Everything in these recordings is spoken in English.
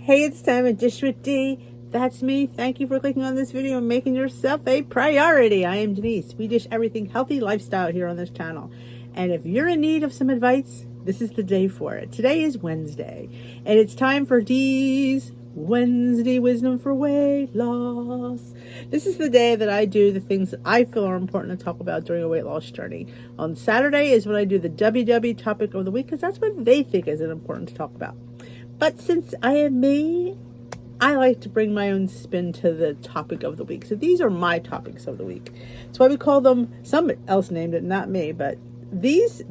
Hey, it's time at Dish with D. That's me. Thank you for clicking on this video and making yourself a priority. I am Denise. We dish everything healthy lifestyle here on this channel. And if you're in need of some advice, this is the day for it. Today is Wednesday, and it's time for D's Wednesday Wisdom for Weight Loss. This is the day that I do the things that I feel are important to talk about during a weight loss journey. On Saturday is when I do the WW topic of the week, because that's what they think is important to talk about. But since I am me, I like to bring my own spin to the topic of the week. So these are my topics of the week. That's why we call them, someone else named it, not me, but this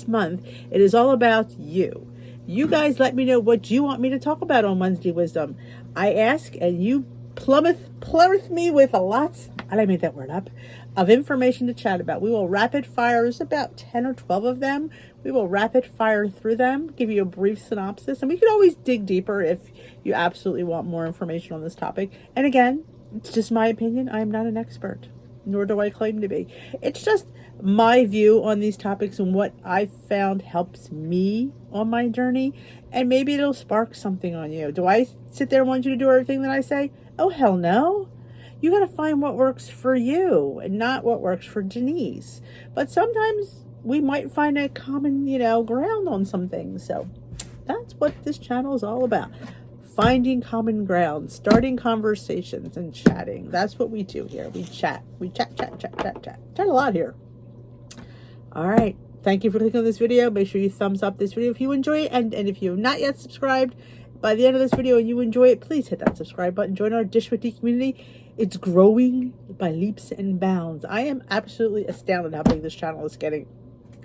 month, it is all about you. You guys let me know what you want me to talk about on Wednesday Wisdom. I ask and you plummet me with a lot, I made that word up, of information to chat about. We will rapid fire, there's about 10 or 12 of them. We will rapid fire through them, give you a brief synopsis, and we can always dig deeper if you absolutely want more information on this topic. And again, it's just my opinion. I am not an expert, nor do I claim to be. It's just my view on these topics and what I've found helps me on my journey, and maybe it'll spark something on you. Do I sit there and want you to do everything that I say? Oh, hell no. You got to find what works for you and not what works for Denise. But sometimes we might find a common, ground on some things. So that's what this channel is all about. Finding common ground, starting conversations and chatting. That's what we do here. We chat. We chat. Chat a lot here. All right. Thank you for clicking on this video. Make sure you thumbs up this video if you enjoy it. And if you have not yet subscribed, by the end of this video and you enjoy it, please hit that subscribe button. Join our Dish with D community. It's growing by leaps and bounds. I am absolutely astounded how big this channel is getting.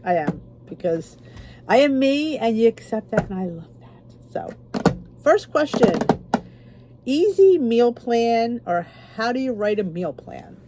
I am, because I am me and you accept that, and I love that. So, first question, easy meal plan, or how do you write a meal plan?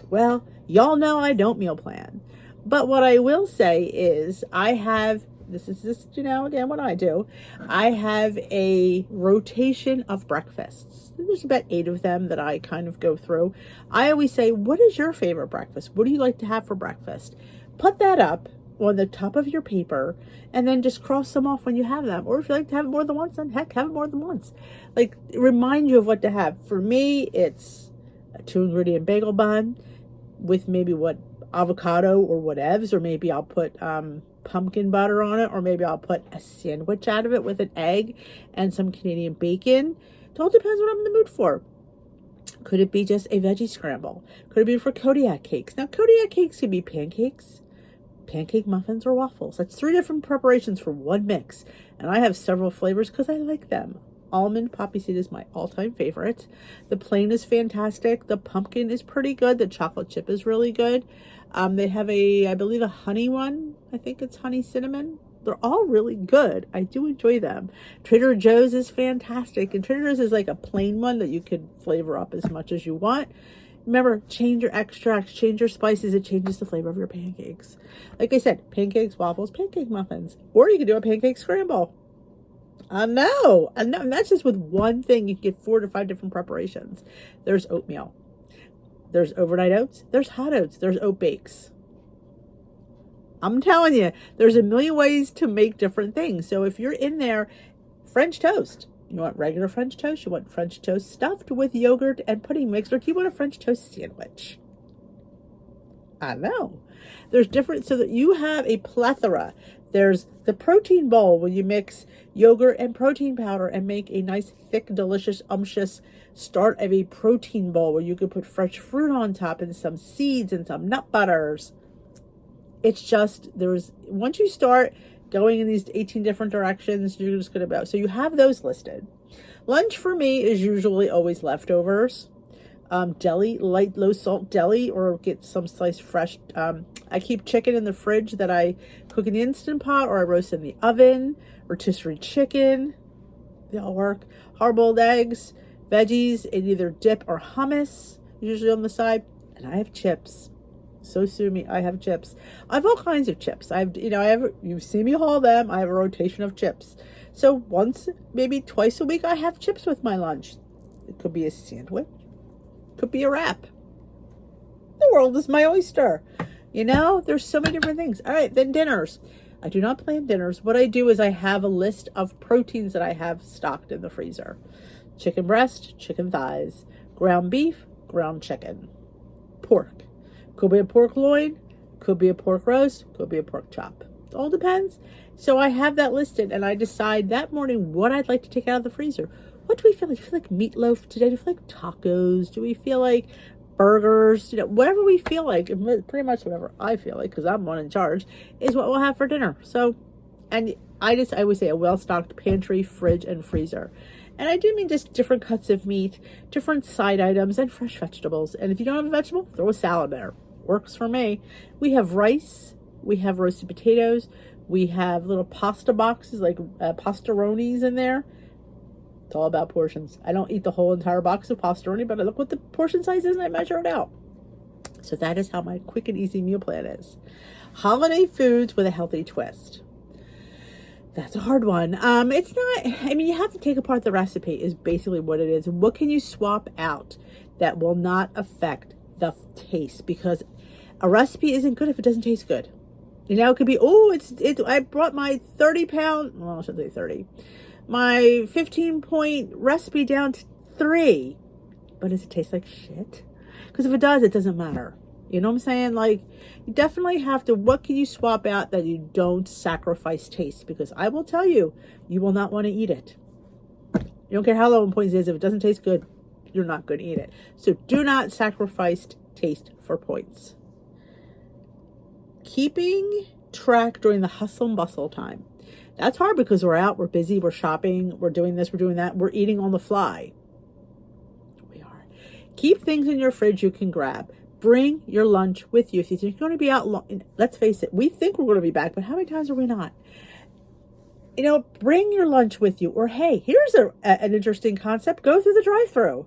Well, y'all know I don't meal plan. But what I will say is I have, this is just, again, what I do. I have a rotation of breakfasts. There's about 8 of them that I kind of go through. I always say, what is your favorite breakfast? What do you like to have for breakfast? Put that up on the top of your paper and then just cross them off when you have them. Or if you like to have it more than once, then heck, have it more than once. Like, remind you of what to have. For me, it's a 2-ingredient bagel bun with maybe avocado or whatevs, or maybe I'll put pumpkin butter on it, or maybe I'll put a sandwich out of it with an egg and some Canadian bacon. It all depends what I'm in the mood for. Could it be just a veggie scramble? Could it be for Kodiak cakes? Now, Kodiak cakes could be pancakes, pancake muffins, or waffles. That's 3 different preparations for one mix. And I have several flavors because I like them. Almond poppy seed is my all-time favorite. The plain is fantastic. The pumpkin is pretty good. The chocolate chip is really good. They have I believe a honey one. I think it's honey cinnamon. They're all really good. I do enjoy them. Trader Joe's is fantastic. And Trader Joe's is like a plain one that you could flavor up as much as you want. Remember, change your extracts, change your spices. It changes the flavor of your pancakes. Like I said, pancakes, waffles, pancake muffins. Or you can do a pancake scramble. I know. And that's just with one thing. You can get 4 to 5 different preparations. There's oatmeal. There's overnight oats. There's hot oats. There's oat bakes. I'm telling you, there's a million ways to make different things. So if you're in there, French toast. You want regular French toast? You want French toast stuffed with yogurt and pudding mix? Or do you want a French toast sandwich? I know. There's different, so that you have a plethora. There's the protein bowl where you mix yogurt and protein powder and make a nice, thick, delicious, umptious start of a protein bowl where you can put fresh fruit on top and some seeds and some nut butters. It's just, once you start going in these 18 different directions, you're just going to go. So you have those listed. Lunch for me is usually always leftovers. Deli, light, low salt deli, or get some sliced fresh. I keep chicken in the fridge that I cook in the Instant Pot, or I roast in the oven, rotisserie chicken. They all work. Hard-boiled eggs, veggies in either dip or hummus, usually on the side. And I have chips. So sue me, I have chips. I have all kinds of chips. You've seen me haul them. I have a rotation of chips. So once, maybe twice a week, I have chips with my lunch. It could be a sandwich. Could be a wrap. The world is my oyster. There's so many different things. All right, then dinners. I do not plan dinners. What I do is I have a list of proteins that I have stocked in the freezer. Chicken breast, chicken thighs, ground beef, ground chicken, pork. Could be a pork loin, could be a pork roast, could be a pork chop. It all depends. So I have that listed, and I decide that morning what I'd like to take out of the freezer. What do we feel like? Do we feel like meatloaf today? Do we feel like tacos? Do we feel like burgers? Whatever we feel like, pretty much whatever I feel like, because I'm one in charge, is what we'll have for dinner. So, and I always say a well-stocked pantry, fridge, and freezer. And I do mean just different cuts of meat, different side items, and fresh vegetables. And if you don't have a vegetable, throw a salad there. Works for me. We have rice. We have roasted potatoes. We have little pasta boxes, like pastaronis in there. It's all about portions. I don't eat the whole entire box of pastaroni, but I look what the portion size is and I measure it out. So that is how my quick and easy meal plan is. Holiday foods with a healthy twist. That's a hard one. It's not, I mean, you have to take apart the recipe is basically what it is. What can you swap out that will not affect the taste? Because a recipe isn't good if it doesn't taste good. It could be, I brought my 30-pound, well, I shouldn't say 30, my 15-point recipe down to 3. But does it taste like shit? Because if it does, it doesn't matter. You know what I'm saying? Like, you definitely have to, what can you swap out that you don't sacrifice taste? Because I will tell you, you will not want to eat it. You don't care how low in points it is. If it doesn't taste good, you're not going to eat it. So do not sacrifice taste for points. Keeping track during the hustle and bustle time. That's hard because we're out, we're busy, we're shopping, we're doing this, we're doing that, we're eating on the fly. We are. Keep things in your fridge you can grab. Bring your lunch with you. If you think you're going to be out long, let's face it, we think we're going to be back, but how many times are we not? Bring your lunch with you. Or, hey, here's an interesting concept. Go through the drive-thru.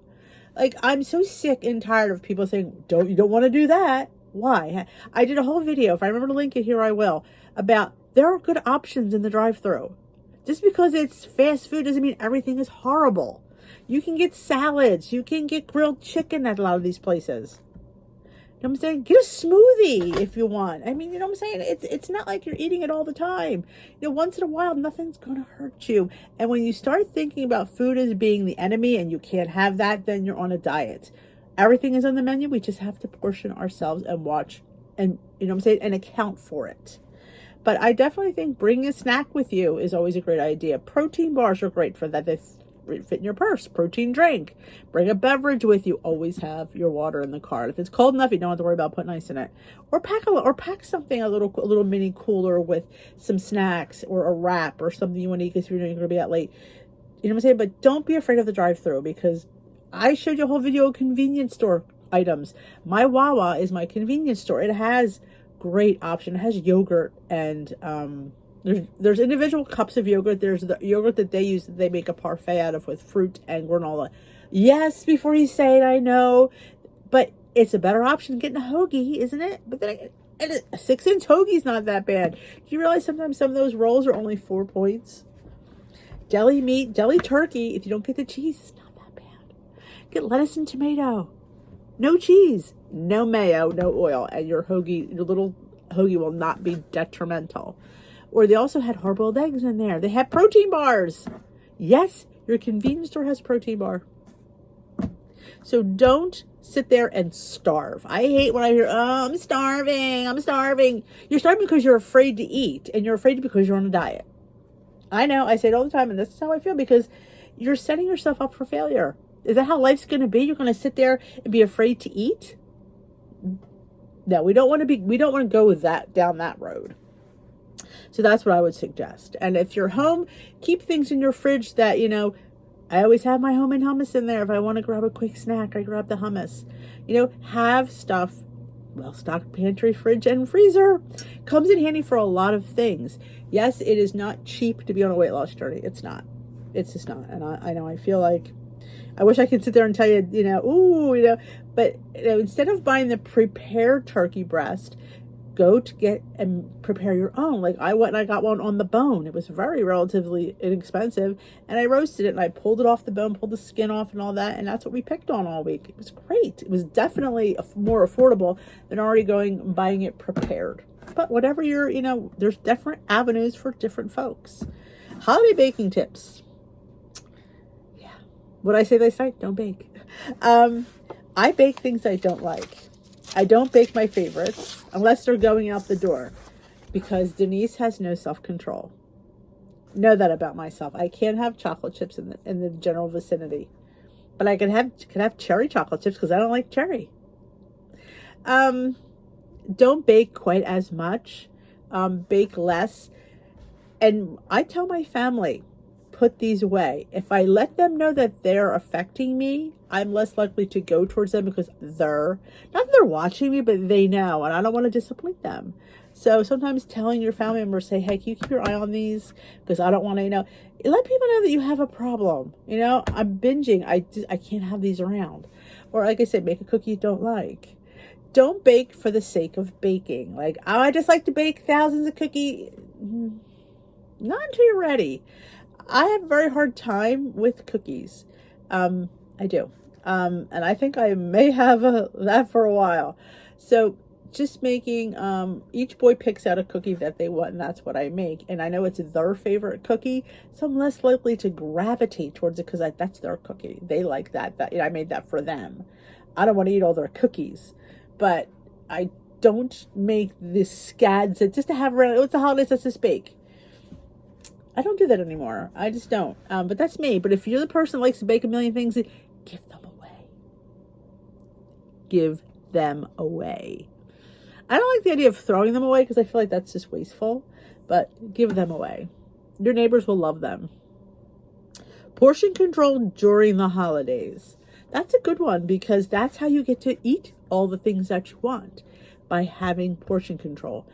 Like, I'm so sick and tired of people saying, you don't want to do that. Why? I did a whole video, if I remember to link it here, I will, about there are good options in the drive-thru. Just because it's fast food doesn't mean everything is horrible. You can get salads. You can get grilled chicken at a lot of these places. You know what I'm saying? Get a smoothie if you want. I mean, you know what I'm saying? It's not like you're eating it all the time. Once in a while, nothing's going to hurt you. And when you start thinking about food as being the enemy and you can't have that, then you're on a diet. Everything is on the menu. We just have to portion ourselves and watch and, you know what I'm saying, and account for it. But I definitely think bringing a snack with you is always a great idea. Protein bars are great for that. They fit in your purse. Protein drink. Bring a beverage with you. Always have your water in the car. If it's cold enough, you don't have to worry about putting ice in it. Or pack something, a little mini cooler with some snacks or a wrap or something you want to eat because you're going to be out late. You know what I'm saying? But don't be afraid of the drive-thru because I showed you a whole video of convenience store items. My Wawa is my convenience store. It has great option. It has yogurt and there's individual cups of yogurt. There's the yogurt that they use that they make a parfait out of with fruit and granola. Yes, before you say it, I know, but it's a better option than getting a hoagie, isn't it? But then a 6-inch hoagie's not that bad. Do you realize sometimes some of those rolls are only 4 points? Deli meat, deli turkey, if you don't get the cheese, it's not that bad. Get lettuce and tomato. No cheese, no mayo, no oil, and your little hoagie will not be detrimental. Or they also had hard-boiled eggs in there. They had protein bars. Yes, your convenience store has a protein bar. So don't sit there and starve. I hate when I hear, oh, I'm starving. You're starving because you're afraid to eat, and you're afraid because you're on a diet. I know, I say it all the time, and this is how I feel, because you're setting yourself up for failure. Is that how life's going to be? You're going to sit there and be afraid to eat? No, we don't want to go down that road. So that's what I would suggest. And if you're home, keep things in your fridge that, I always have my homemade hummus in there. If I want to grab a quick snack, I grab the hummus. Have stuff, well-stocked pantry, fridge, and freezer. Comes in handy for a lot of things. Yes, it is not cheap to be on a weight loss journey. It's not. It's just not. And I know, I feel like, I wish I could sit there and tell you, but instead of buying the prepared turkey breast, go to get and prepare your own. Like I went and I got one on the bone. It was very relatively inexpensive, and I roasted it and I pulled it off the bone, pulled the skin off and all that, and that's what we picked on all week. It was great. It was definitely more affordable than already going and buying it prepared. But whatever there's different avenues for different folks. Holiday baking tips. Yeah. What I say they say, don't bake. I bake things I don't like. I don't bake my favorites unless they're going out the door because Denise has no self-control. Know that about myself. I can't have chocolate chips in the general vicinity. But I can have cherry chocolate chips because I don't like cherry. Don't bake quite as much. Bake less. And I tell my family, put these away. If I let them know that they're affecting me, I'm less likely to go towards them because not that they're watching me, but they know, and I don't want to disappoint them. So sometimes telling your family members, say, hey, can you keep your eye on these? Because I don't want to, let people know that you have a problem. I'm binging. I can't have these around. Or like I said, make a cookie you don't like. Don't bake for the sake of baking. Like, oh, I just like to bake thousands of cookies. Not until you're ready. I have a very hard time with cookies. I do. And I think I may have that for a while. So just making, each boy picks out a cookie that they want, and that's what I make. And I know it's their favorite cookie, so I'm less likely to gravitate towards it because that's their cookie. They like that. I made that for them. I don't want to eat all their cookies, but I don't make the scads just to have around. What's the holidays? Let's just bake. I don't do that anymore. I just don't. But that's me. But if you're the person that likes to bake a million things, give them away. Give them away. I don't like the idea of throwing them away because I feel like that's just wasteful. But give them away. Your neighbors will love them. Portion control during the holidays. That's a good one because that's how you get to eat all the things that you want, by having portion control.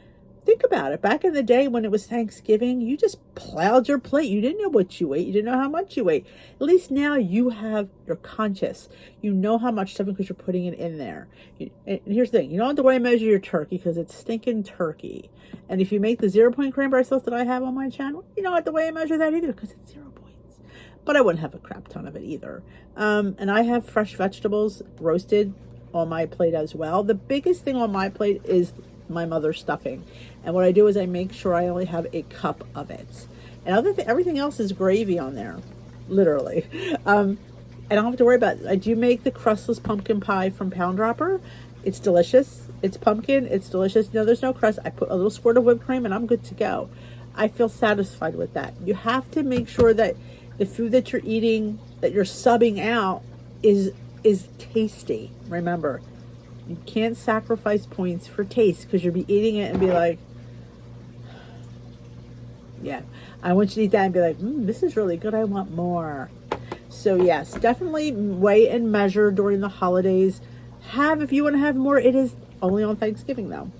Think about it. Back in the day when it was Thanksgiving, you just plowed your plate. You didn't know what you ate. You didn't know how much you ate. At least now you're conscious. You know how much stuff because you're putting it in there. And here's the thing. You don't have to weigh measure your turkey because it's stinking turkey. And if you make the 0-point cranberry sauce that I have on my channel, you don't have to weigh and measure that either because it's 0 points. But I wouldn't have a crap ton of it either. And I have fresh vegetables roasted on my plate as well. The biggest thing on my plate is my mother's stuffing. And what I do is I make sure I only have a cup of it. And everything else is gravy on there, literally. I don't have to worry about it. I do make the crustless pumpkin pie from Pound Dropper. It's delicious. It's pumpkin. It's delicious. No, there's no crust. I put a little squirt of whipped cream and I'm good to go. I feel satisfied with that. You have to make sure that the food that you're eating, that you're subbing out, is tasty. Remember, you can't sacrifice points for taste because you'll be eating it and be like, yeah, I want you to eat that and be like, this is really good. I want more. So yes, definitely weigh and measure during the holidays. If you want to have more, it is only on Thanksgiving though.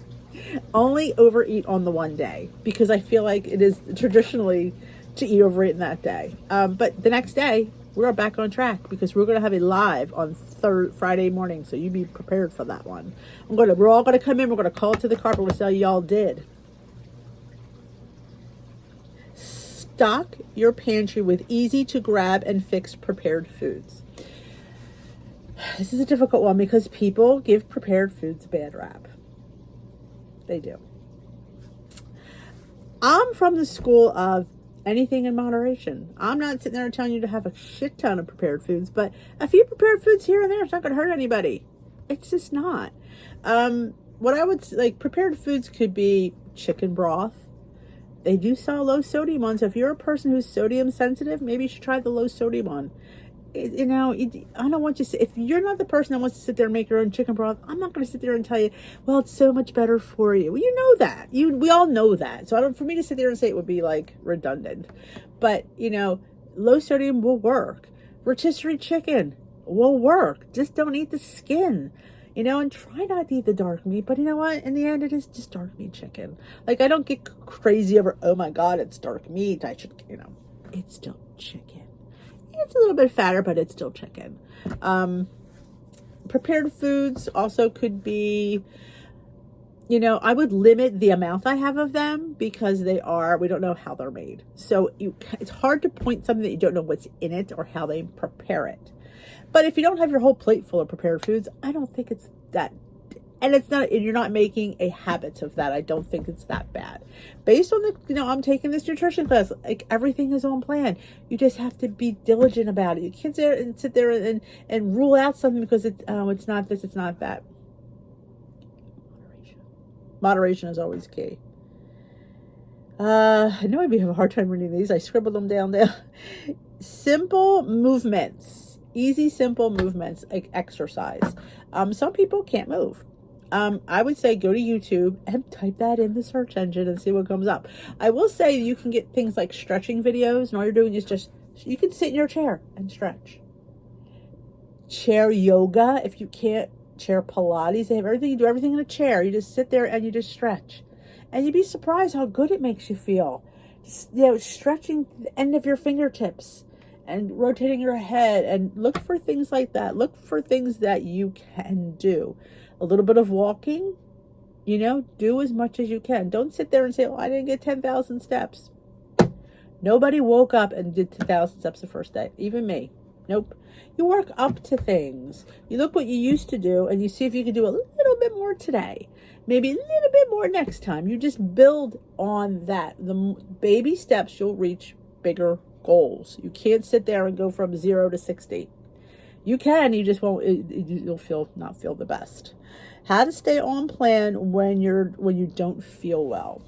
Only overeat on the one day because I feel like it is traditionally to eat overeat in that day. But the next day, we're back on track because we're going to have a live on Friday morning. So you be prepared for that one. We're all going to come in. We're going to call it to the carpet. We'll see how y'all did. Stock your pantry with easy to grab and fix prepared foods. This is a difficult one because people give prepared foods a bad rap. They do. I'm from the school of anything in moderation. I'm not sitting there telling you to have a shit ton of prepared foods, but a few prepared foods here and there, it's not going to hurt anybody. It's just not. What I would like, prepared foods could be chicken broth. They do sell low sodium ones. So if you're a person who's sodium sensitive, maybe you should try the low sodium one. I don't want you to, if you're not the person that wants to sit there and make your own chicken broth, I'm not going to sit there and tell you, well, it's so much better for you. Well, you know that. We all know that. So for me to sit there and say it would be like redundant. But, low sodium will work. Rotisserie chicken will work. Just don't eat the skin, and try not to eat the dark meat. But you know what? In the end, it is just dark meat chicken. Like, I don't get crazy over, oh my God, it's dark meat. I should, it's still chicken. It's a little bit fatter, but it's still chicken. Prepared foods also could be, I would limit the amount I have of them because we don't know how they're made. So it's hard to point something that you don't know what's in it or how they prepare it. But if you don't have your whole plate full of prepared foods, I don't think it's that And it's not, and you're not making a habit of that. I don't think it's that bad. Based on I'm taking this nutrition class, like everything is on plan. You just have to be diligent about it. You can't sit there and rule out something because it's not this, it's not that. Moderation is always key. I know I'd have a hard time reading these. I scribbled them down there. Simple movements. Easy, simple movements, like exercise. Some people can't move. I would say go to YouTube and type that in the search engine and see what comes up. I will say you can get things like stretching videos, and all you're doing is you can sit in your chair and stretch. Chair yoga, if you can't, chair Pilates. They have everything. You do everything in a chair. You just sit there and you just stretch. And you'd be surprised how good it makes you feel. Stretching the end of your fingertips and rotating your head, and look for things like that. Look for things that you can do. A little bit of walking, do as much as you can. Don't sit there and say, I didn't get 10,000 steps. Nobody woke up and did 10,000 steps the first day. Even me. Nope. You work up to things. You look what you used to do and you see if you can do a little bit more today. Maybe a little bit more next time. You just build on that. The baby steps, you'll reach bigger goals. You can't sit there and go from 0 to 60. You can, you just won't, you'll not feel the best. How to stay on plan when you don't feel well.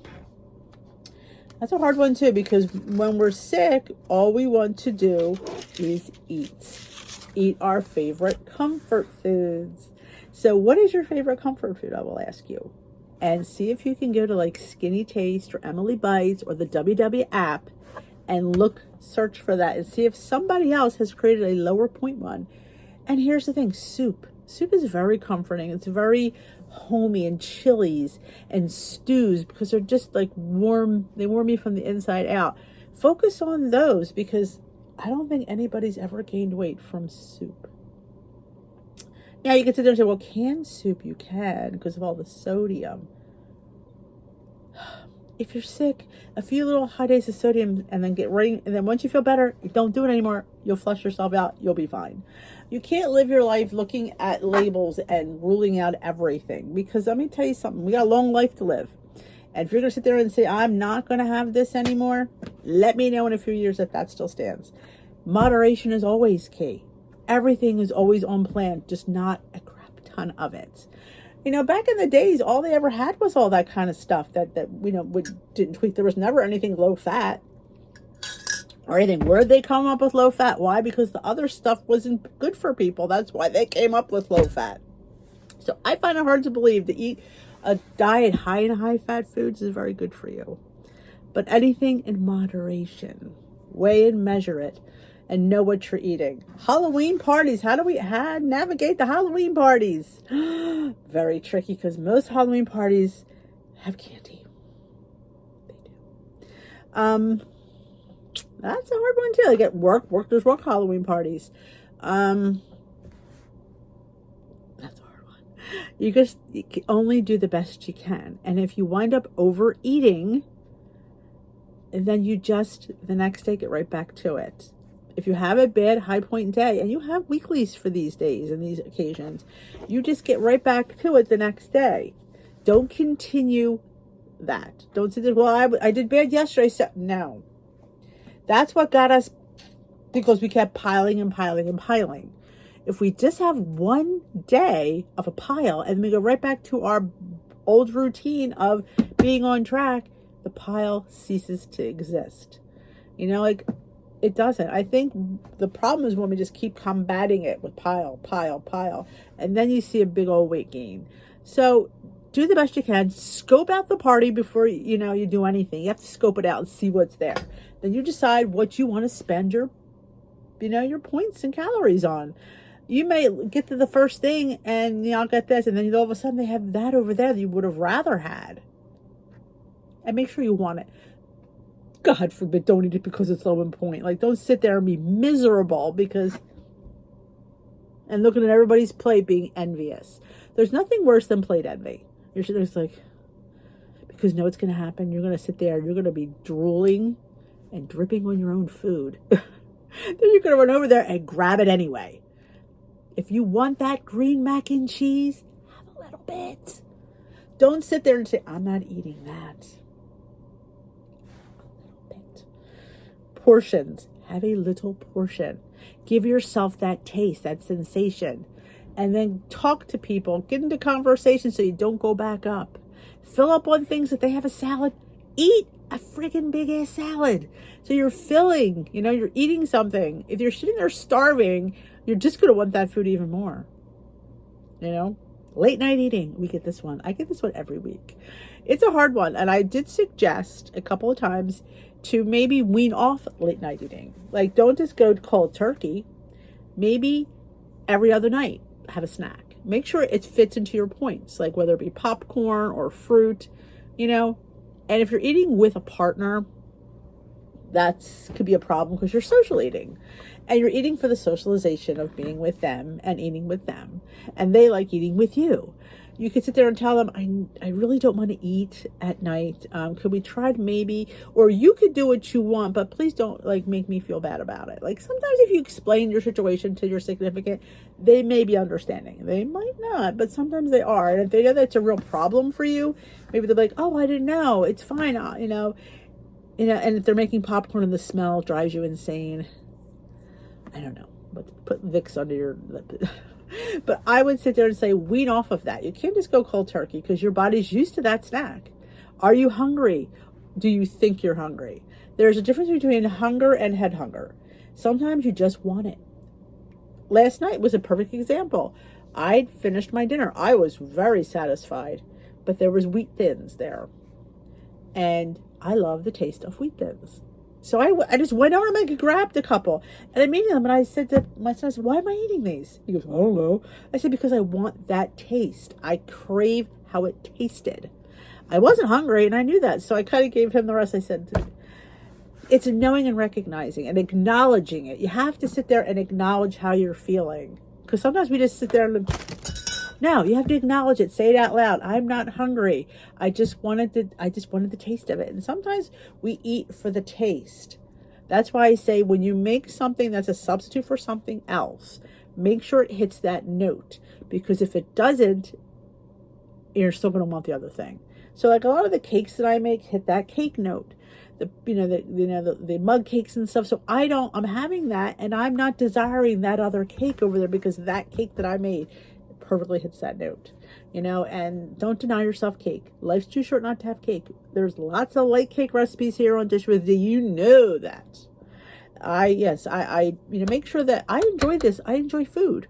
That's a hard one too, because when we're sick, all we want to do is eat. Eat our favorite comfort foods. So what is your favorite comfort food, I will ask you. And see if you can go to like Skinny Taste or Emily Bites or the WW app and search for that and see if somebody else has created a lower point one. And here's the thing, soup. Soup is very comforting. It's very homey, and chilies and stews, because they're just like warm. They warm you from the inside out. Focus on those, because I don't think anybody's ever gained weight from soup. Now you can sit there and say, well, canned soup you can because of all the sodium. If you're sick, a few little high days of sodium and then get ready, and then once you feel better, you don't do it anymore. You'll flush yourself out. You'll be fine. You can't live your life looking at labels and ruling out everything, because let me tell you something. We got a long life to live. And if you're going to sit there and say, I'm not going to have this anymore, let me know in a few years if that still stands. Moderation is always key. Everything is always on plan, just not a crap ton of it. Back in the days, all they ever had was all that kind of stuff that didn't tweak. There was never anything low fat or anything. Where'd they come up with low fat? Why? Because the other stuff wasn't good for people. That's why they came up with low fat. So I find it hard to believe to eat a diet high in high fat foods is very good for you. But anything in moderation. Weigh and measure it and know what you're eating. Halloween parties. How do we navigate the Halloween parties? Very tricky, because most Halloween parties have candy. They do. That's a hard one too. Like at work, there's work Halloween parties. That's a hard one. You can only do the best you can. And if you wind up overeating, then you just the next day get right back to it. If you have a bad high point day, and you have weeklies for these days and these occasions, you just get right back to it the next day. Don't continue that. Don't say, well, I did bad yesterday. So no. That's what got us, because we kept piling and piling and piling. If we just have one day of a pile and we go right back to our old routine of being on track, the pile ceases to exist. It doesn't. I think the problem is when we just keep combating it with pile, and then you see a big old weight gain. So do the best you can. Scope out the party before you do anything. You have to scope it out and see what's there. Then you decide what you want to spend your points and calories on. You may get to the first thing and I'll get this, and then all of a sudden they have that over there that you would have rather had. And make sure you want it. God forbid, don't eat it because it's low in point. Like, don't sit there and be miserable and looking at everybody's plate being envious. There's nothing worse than plate envy. You're sitting there, it's like, because what's going to happen? You're going to sit there and you're going to be drooling and dripping on your own food. Then you're going to run over there and grab it anyway. If you want that green mac and cheese, have a a little bit. Don't sit there and say, I'm not eating that. A little bit. Portions. Have a little portion. Give yourself that taste, that sensation. And then talk to people. Get into conversation so you don't go back up. Fill up on things. If they have a salad, eat a freaking big ass salad. So you're filling, you're eating something. If you're sitting there starving, you're just going to want that food even more. Late night eating. We get this one. I get this one every week. It's a hard one. And I did suggest a couple of times to maybe wean off late night eating. Like, don't just go cold turkey. Maybe every other night, have a snack. Make sure it fits into your points, like whether it be popcorn or fruit, And if you're eating with a partner, could be a problem because you're social eating. And you're eating for the socialization of being with them and eating with them. And they like eating with you. You could sit there and tell them, I really don't want to eat at night. Could we try maybe, or you could do what you want, but please don't make me feel bad about it. Like sometimes if you explain your situation to your significant, they may be understanding. They might not, but sometimes they are. And if they know that's a real problem for you, maybe they're like, oh, I didn't know. It's fine. And if they're making popcorn and the smell drives you insane, I don't know, but put Vicks under your lip. But I would sit there and say, wean off of that. You can't just go cold turkey because your body's used to that snack. Are you hungry? Do you think you're hungry? There's a difference between hunger and head hunger. Sometimes you just want it. Last night was a perfect example. I'd finished my dinner. I was very satisfied, but there was wheat thins there. And I love the taste of wheat thins. So I just went over and I grabbed a couple. And I made them. And I said to my son, why am I eating these? He goes, I don't know. I said, because I want that taste. I crave how it tasted. I wasn't hungry and I knew that. So I kind of gave him the rest. I said, it's knowing and recognizing and acknowledging it. You have to sit there and acknowledge how you're feeling. Because sometimes we just sit there and... No, you have to acknowledge it. Say it out loud. I'm not hungry. I just wanted the taste of it. And sometimes we eat for the taste. That's why I say when you make something that's a substitute for something else, make sure it hits that note. Because if it doesn't, you're still going to want the other thing. So like a lot of the cakes that I make hit that cake note. The mug cakes and stuff. So I'm having that and I'm not desiring that other cake over there because that cake that I made perfectly hits that note, and don't deny yourself cake. Life's too short not to have cake. There's lots of light cake recipes here on Dish With. Do you know that? I make sure that I enjoy this. I enjoy food.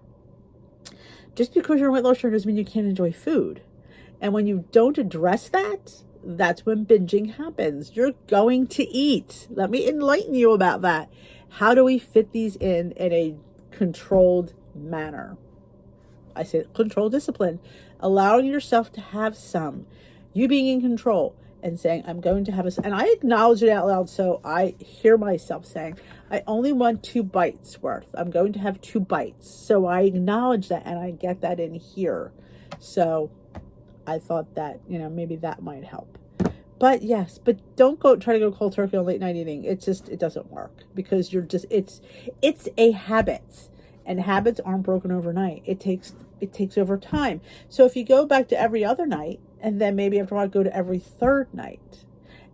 Just because you're a weight loss doesn't mean you can't enjoy food. And when you don't address that, that's when binging happens. You're going to eat. Let me enlighten you about that. How do we fit these in a controlled manner? I say control discipline, allowing yourself to have some, you being in control and saying, I'm going to have and I acknowledge it out loud. So I hear myself saying, I only want 2 bites worth. I'm going to have 2 bites. So I acknowledge that and I get that in here. So I thought that, maybe that might help. But yes, but don't try to go cold turkey on late night eating. It doesn't work because it's a habit. And habits aren't broken overnight. It takes over time. So if you go back to every other night, and then maybe after a while go to every third night,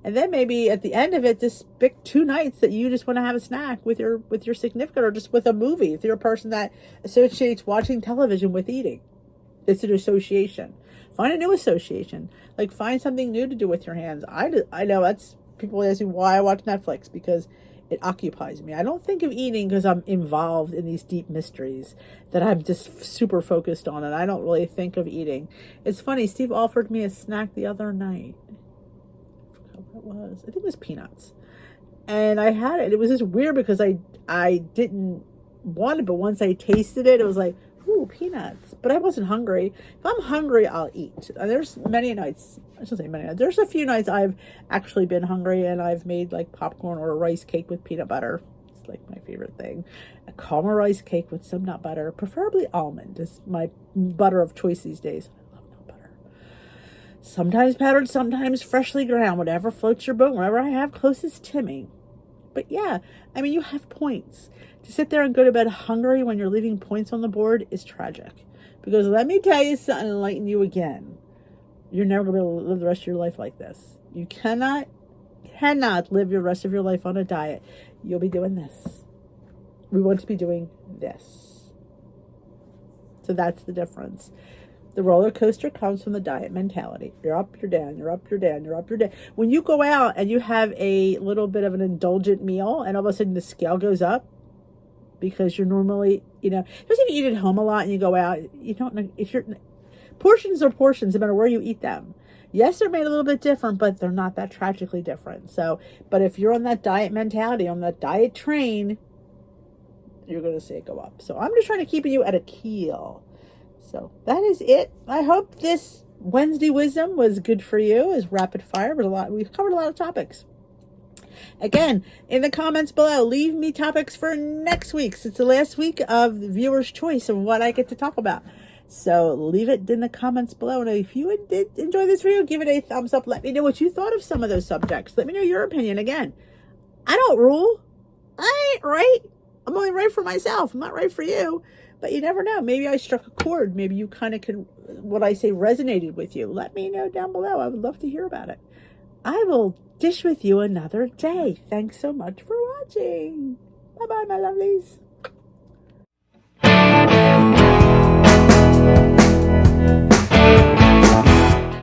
and then maybe at the end of it, just pick 2 nights that you just want to have a snack with your significant or just with a movie. If you're a person that associates watching television with eating, it's an association. Find a new association. Like find something new to do with your hands. I know that's people ask me why I watch Netflix because it occupies me. I don't think of eating because I'm involved in these deep mysteries that I'm just super focused on, and I don't really think of eating. It's funny, Steve offered me a snack the other night. I forgot what it was. I think it was peanuts. And I had it. It was just weird because I didn't want it, but once I tasted it, it was like, ooh, peanuts. But I wasn't hungry. If I'm hungry, I'll eat. There's many nights, I shouldn't say many nights, there's a few nights I've actually been hungry and I've made like popcorn or a rice cake with peanut butter. It's like my favorite thing. A caramel rice cake with some nut butter, preferably almond is my butter of choice these days. I love nut butter. Sometimes powdered, sometimes freshly ground, whatever floats your boat, wherever I have closest to me. But yeah, I mean, you have points. To sit there and go to bed hungry when you're leaving points on the board is tragic Because let me tell you something, enlighten you again. You're never going to be able to live the rest of your life like this. You cannot live your rest of your life on a diet. You'll be doing this. We want to be doing this. So that's the difference. The roller coaster comes from the diet mentality. You're up, you're down, you're up, you're down, you're up, you're down. When you go out and you have a little bit of an indulgent meal and all of a sudden the scale goes up because you're normally, especially if you eat at home a lot and you go out, you don't know if you're, portions are portions no matter where you eat them. Yes, they're made a little bit different, but they're not that tragically different. So, but if you're on that diet mentality, on that diet train, you're going to see it go up. So I'm just trying to keep you at a keel. So that is it. I hope this Wednesday wisdom was good for you. It's rapid fire, but we've covered a lot of topics. Again, in the comments below, leave me topics for next week. It's the last week of the viewer's choice of what I get to talk about. So leave it in the comments below. And if you did enjoy this video, give it a thumbs up. Let me know what you thought of some of those subjects. Let me know your opinion. Again, I don't rule. I ain't right. I'm only right for myself. I'm not right for you. But you never know. Maybe I struck a chord. Maybe you kind of what I say resonated with you. Let me know down below. I would love to hear about it. I will dish with you another day. Thanks so much for watching. Bye-bye, my lovelies.